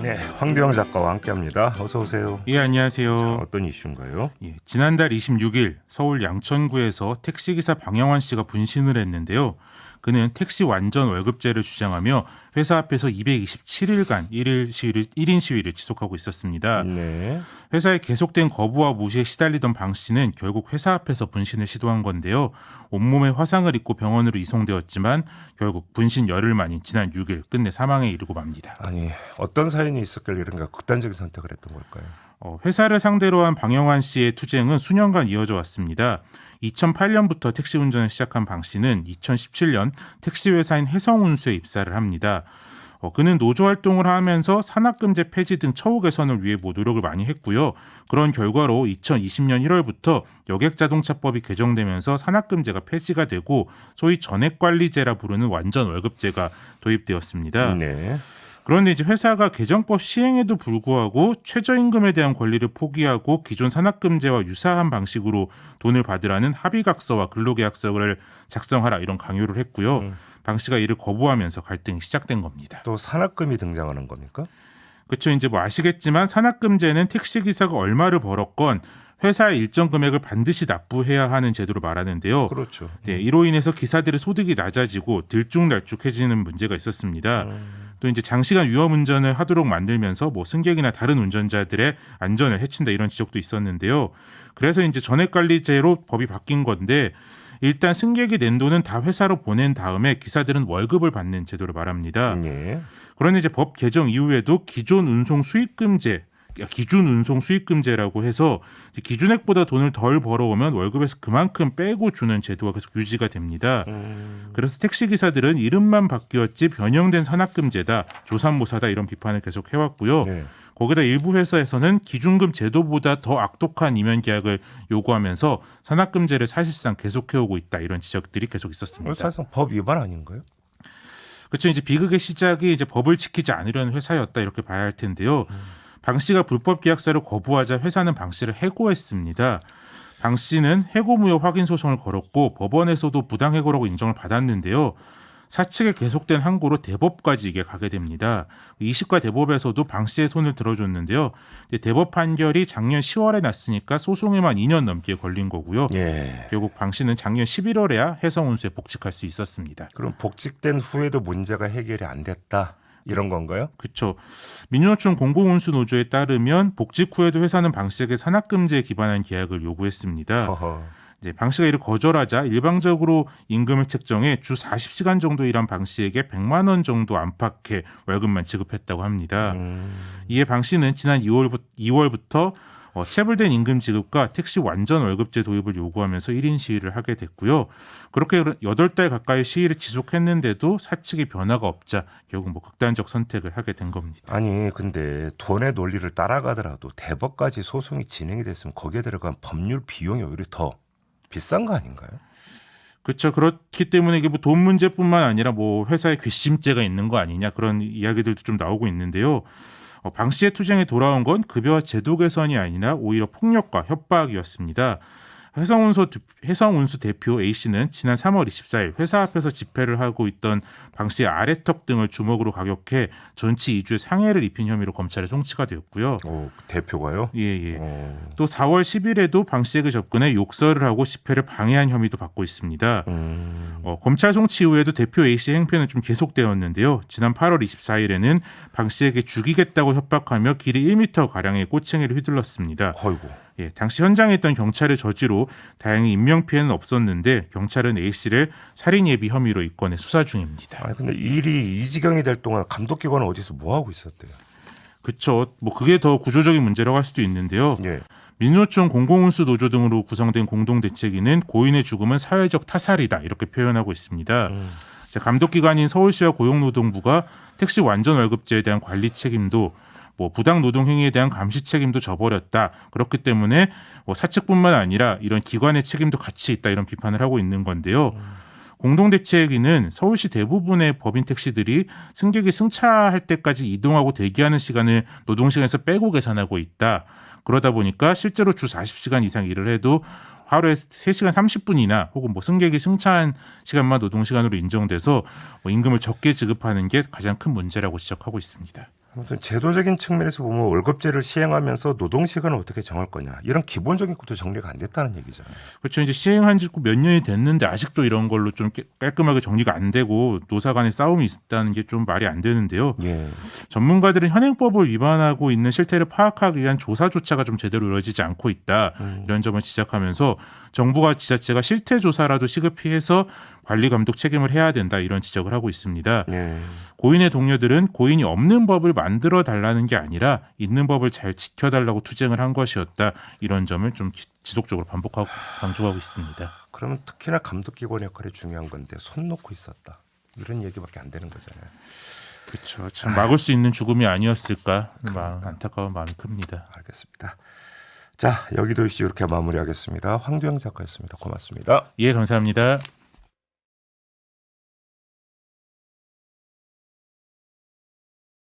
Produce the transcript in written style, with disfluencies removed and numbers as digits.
네, 황대영 작가와 함께합니다. 어서 오세요. 예, 안녕하세요. 자, 어떤 이슈인가요? 예, 지난달 26일 서울 양천구에서 택시기사 방영환 씨가 분신을 했는데요. 그는 택시 완전 월급제를 주장하며 회사 앞에서 227일간 1인 시위를 지속하고 있었습니다. 네. 회사의 계속된 거부와 무시에 시달리던 방 씨는 결국 회사 앞에서 분신을 시도한 건데요. 온몸에 화상을 입고 병원으로 이송되었지만 결국 분신 열흘 만인 지난 6일 끝내 사망에 이르고 맙니다. 아니, 어떤 사연이 있었길래 이런가 극단적인 선택을 했던 걸까요? 회사를 상대로 한 방영환 씨의 투쟁은 수년간 이어져 왔습니다. 2008년부터 택시 운전을 시작한 방 씨는 2017년 택시 회사인 해성운수에 입사를 합니다. 그는 노조 활동을 하면서 산악금제 폐지 등 처우 개선을 위해 노력을 많이 했고요. 그런 결과로 2020년 1월부터 여객자동차법이 개정되면서 산악금제가 폐지가 되고 소위 전액관리제라 부르는 완전 월급제가 도입되었습니다. 네. 그런데 이제 회사가 개정법 시행에도 불구하고 최저임금에 대한 권리를 포기하고 기존 산악금제와 유사한 방식으로 돈을 받으라는 합의각서와 근로계약서를 작성하라 이런 강요를 했고요. 방 씨가 이를 거부하면서 갈등이 시작된 겁니다. 또 산악금이 등장하는 겁니까? 그렇죠. 이제 뭐 아시겠지만 산악금제는 택시기사가 얼마를 벌었건 회사의 일정 금액을 반드시 납부해야 하는 제도를 말하는데요. 그렇죠. 네, 이로 인해서 기사들의 소득이 낮아지고 들쭉날쭉해지는 문제가 있었습니다. 또 이제 장시간 위험 운전을 하도록 만들면서 뭐 승객이나 다른 운전자들의 안전을 해친다 이런 지적도 있었는데요. 그래서 이제 전액관리제로 법이 바뀐 건데 일단 승객이 낸 돈은 다 회사로 보낸 다음에 기사들은 월급을 받는 제도를 말합니다. 네. 그런데 이제 법 개정 이후에도 기존 운송 수익금제라고 해서 기준액보다 돈을 덜 벌어오면 월급에서 그만큼 빼고 주는 제도가 계속 유지가 됩니다. 그래서 택시기사들은 이름만 바뀌었지 변형된 산악금제다, 조삼모사다 이런 비판을 계속 해왔고요. 네. 거기다 일부 회사에서는 기준금 제도보다 더 악독한 임원 계약을 요구하면서 산악금제를 사실상 계속해오고 있다 이런 지적들이 계속 있었습니다. 사실상 법 위반 아닌가요? 그렇죠. 이제 비극의 시작이 이제 법을 지키지 않으려는 회사였다 이렇게 봐야 할 텐데요. 방 씨가 불법 계약서를 거부하자 회사는 방 씨를 해고했습니다. 방 씨는 해고무효 확인 소송을 걸었고 법원에서도 부당해고라고 인정을 받았는데요. 사측에 계속된 항고로 대법까지 이게 가게 됩니다. 20가 대법에서도 방 씨의 손을 들어줬는데요. 대법 판결이 작년 10월에 났으니까 소송에만 2년 넘게 걸린 거고요. 예. 결국 방 씨는 작년 11월에야 해성운수에 복직할 수 있었습니다. 그럼 복직된 후에도 문제가 해결이 안 됐다. 이런 건가요? 그렇죠. 민주노총 공공운수노조에 따르면 복직 후에도 회사는 방 씨에게 산악금제에 기반한 계약을 요구했습니다. 허허. 이제 방 씨가 이를 거절하자 일방적으로 임금을 책정해 주 40시간 정도 일한 방 씨에게 100만 원 정도 안팎의 월급만 지급했다고 합니다. 이에 방 씨는 지난 2월부터 체불된 임금 지급과 택시 완전 월급제 도입을 요구하면서 1인 시위를 하게 됐고요. 그렇게 8달 가까이 시위를 지속했는데도 사측의 변화가 없자 결국 극단적 선택을 하게 된 겁니다. 아니, 근데 돈의 논리를 따라가더라도 대법까지 소송이 진행이 됐으면 거기에 들어간 법률 비용이 오히려 더 비싼 거 아닌가요? 그렇죠. 그렇기 때문에 이게 뭐 돈 문제뿐만 아니라 뭐 회사에 괘씸죄가 있는 거 아니냐 그런 이야기들도 좀 나오고 있는데요. 방 씨의 투쟁에 돌아온 건 급여와 제도 개선이 아니라 오히려 폭력과 협박이었습니다. 해성운수 대표 A씨는 지난 3월 24일 회사 앞에서 집회를 하고 있던 방 씨의 아래턱 등을 주먹으로 가격해 전치 2주의 상해를 입힌 혐의로 검찰에 송치가 되었고요. 오, 대표가요? 예. 또 4월 10일에도 방 씨에게 접근해 욕설을 하고 집회를 방해한 혐의도 받고 있습니다. 검찰 송치 이후에도 대표 A씨의 행패는 좀 계속되었는데요. 지난 8월 24일에는 방 씨에게 죽이겠다고 협박하며 길이 1m가량의 꼬챙이를 휘둘렀습니다. 어이고. 예, 당시 현장에 있던 경찰의 저지로 다행히 인명피해는 없었는데 경찰은 A씨를 살인 예비 혐의로 입건해 수사 중입니다. 아니, 근데 일이 이 지경이 될 동안 감독기관은 어디서 뭐 하고 있었대요? 그렇죠. 뭐 그게 더 구조적인 문제라고 할 수도 있는데요. 예. 민노총 공공운수 노조 등으로 구성된 공동대책위는 고인의 죽음은 사회적 타살이다 이렇게 표현하고 있습니다. 감독기관인 서울시와 고용노동부가 택시 완전 월급제에 대한 관리 책임도 뭐 부당 노동 행위에 대한 감시 책임도 져버렸다. 그렇기 때문에 사측뿐만 아니라 이런 기관의 책임도 같이 있다 이런 비판을 하고 있는 건데요. 공동대책위는 서울시 대부분의 법인 택시들이 승객이 승차할 때까지 이동하고 대기하는 시간을 노동시간에서 빼고 계산하고 있다. 그러다 보니까 실제로 주 40시간 이상 일을 해도 하루에 3시간 30분이나 혹은 승객이 승차한 시간만 노동시간으로 인정돼서 임금을 적게 지급하는 게 가장 큰 문제라고 지적하고 있습니다. 아무튼 제도적인 측면에서 보면 월급제를 시행하면서 노동 시간을 어떻게 정할 거냐 이런 기본적인 것도 정리가 안 됐다는 얘기잖아요. 그렇죠. 이제 시행한 지 몇 년이 됐는데 아직도 이런 걸로 좀 깔끔하게 정리가 안 되고 노사 간의 싸움이 있다는 게 좀 말이 안 되는데요. 예. 전문가들은 현행법을 위반하고 있는 실태를 파악하기 위한 조사조차가 좀 제대로 이루어지지 않고 있다. 이런 점을 지적하면서 정부가 지자체가 실태 조사라도 시급히 해서 관리 감독 책임을 해야 된다. 이런 지적을 하고 있습니다. 예. 고인의 동료들은 고인이 없는 법을 만들어 달라는 게 아니라 있는 법을 잘 지켜달라고 투쟁을 한 것이었다. 이런 점을 좀 지속적으로 반복하고 강조하고 있습니다. 그러면 특히나 감독기관 역할이 중요한 건데 손 놓고 있었다. 이런 얘기밖에 안 되는 거잖아요. 그렇죠. 참 막을 수 있는 죽음이 아니었을까 안타까운 마음이 큽니다. 알겠습니다. 자, 여기도 이렇게 마무리하겠습니다. 황두영 작가였습니다. 고맙습니다. 예, 감사합니다.